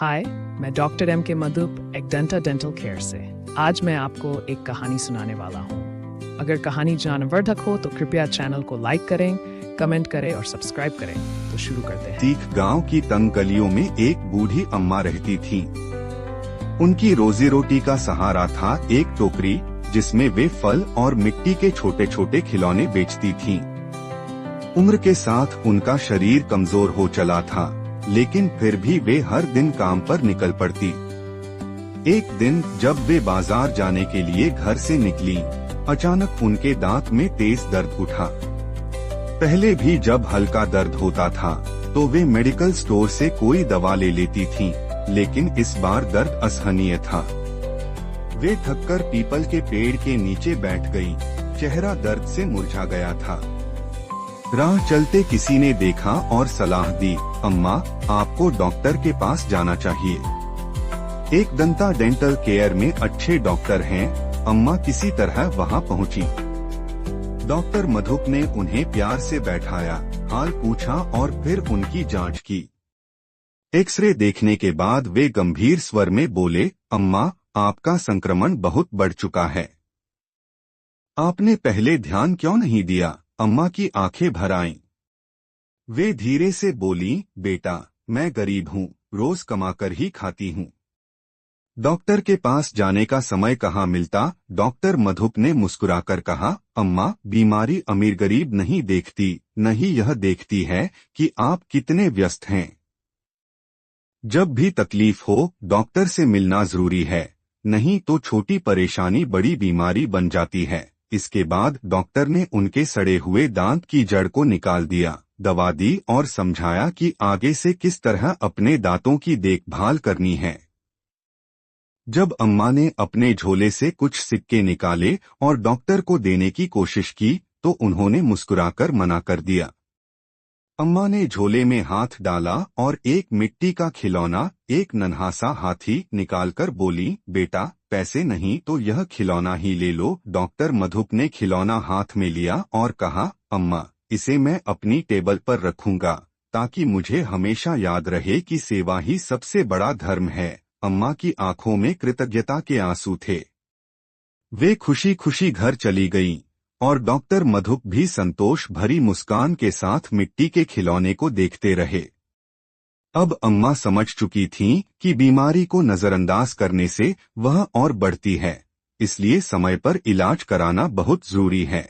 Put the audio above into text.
हाय, मैं doctor M के मधुप एक्डेंटा dental care से। आज मैं आपको एक कहानी सुनाने वाला हूँ। अगर कहानी ज्ञानवर्धक हो तो कृपया चैनल को लाइक करें, कमेंट करें और सब्सक्राइब करें। तो शुरू करते हैं। तीख गांव की तंग गलियों में एक बूढ़ी अम्मा रहती थी। उनकी रोजी रोटी का सहारा था एक टोकरी जिसमें वे फल और मिट्टी के छोटे छोटे खिलौने बेचती थीं। उम्र के साथ उनका शरीर कमजोर हो चला था, लेकिन फिर भी वे हर दिन काम पर निकल पड़ती। एक दिन जब वे बाजार जाने के लिए घर से निकली, अचानक उनके दांत में तेज दर्द उठा। पहले भी जब हल्का दर्द होता था तो वे मेडिकल स्टोर से कोई दवा ले लेती थीं, लेकिन इस बार दर्द असहनीय था। वे थककर पीपल के पेड़ के नीचे बैठ गईं, चेहरा दर्द से मुरझा गया था। राह चलते किसी ने देखा और सलाह दी, अम्मा, आपको डॉक्टर के पास जाना चाहिए। एक दंता डेंटल केयर में अच्छे डॉक्टर हैं। अम्मा किसी तरह वहां पहुंची। डॉक्टर मधुप ने उन्हें प्यार से बैठाया, हाल पूछा और फिर उनकी जांच की। एक्सरे देखने के बाद वे गंभीर स्वर में बोले, अम्मा, आपका संक्रमण बहुत बढ़ चुका है। आपने पहले ध्यान क्यों नहीं दिया? अम्मा की आंखें भर आईं। वे धीरे से बोली, बेटा, मैं गरीब हूँ, रोज कमाकर ही खाती हूँ। डॉक्टर के पास जाने का समय कहाँ मिलता? डॉक्टर मधुप ने मुस्कुराकर कहा, अम्मा, बीमारी अमीर गरीब नहीं देखती, नहीं यह देखती है कि आप कितने व्यस्त हैं। जब भी तकलीफ हो, डॉक्टर से मिलना जरूरी है, नहीं तो छोटी परेशानी बड़ी बीमारी बन जाती है। इसके बाद डॉक्टर ने उनके सड़े हुए दांत की जड़ को निकाल दिया, दवा दी और समझाया कि आगे से किस तरह अपने दांतों की देखभाल करनी है। जब अम्मा ने अपने झोले से कुछ सिक्के निकाले और डॉक्टर को देने की कोशिश की तो उन्होंने मुस्कुराकर मना कर दिया। अम्मा ने झोले में हाथ डाला और एक मिट्टी का खिलौना, एक नन्हा सा हाथी निकालकर बोली, बेटा, पैसे नहीं तो यह खिलौना ही ले लो। डॉक्टर मधुप ने खिलौना हाथ में लिया और कहा, अम्मा, इसे मैं अपनी टेबल पर रखूंगा ताकि मुझे हमेशा याद रहे कि सेवा ही सबसे बड़ा धर्म है। अम्मा की आंखों में कृतज्ञता के आंसू थे। वे खुशी खुशी घर चली गईं और डॉक्टर मधुप भी संतोष भरी मुस्कान के साथ मिट्टी के खिलौने को देखते रहे। अब अम्मा समझ चुकी थीं कि बीमारी को नजरअंदाज करने से वह और बढ़ती है, इसलिए समय पर इलाज कराना बहुत जरूरी है।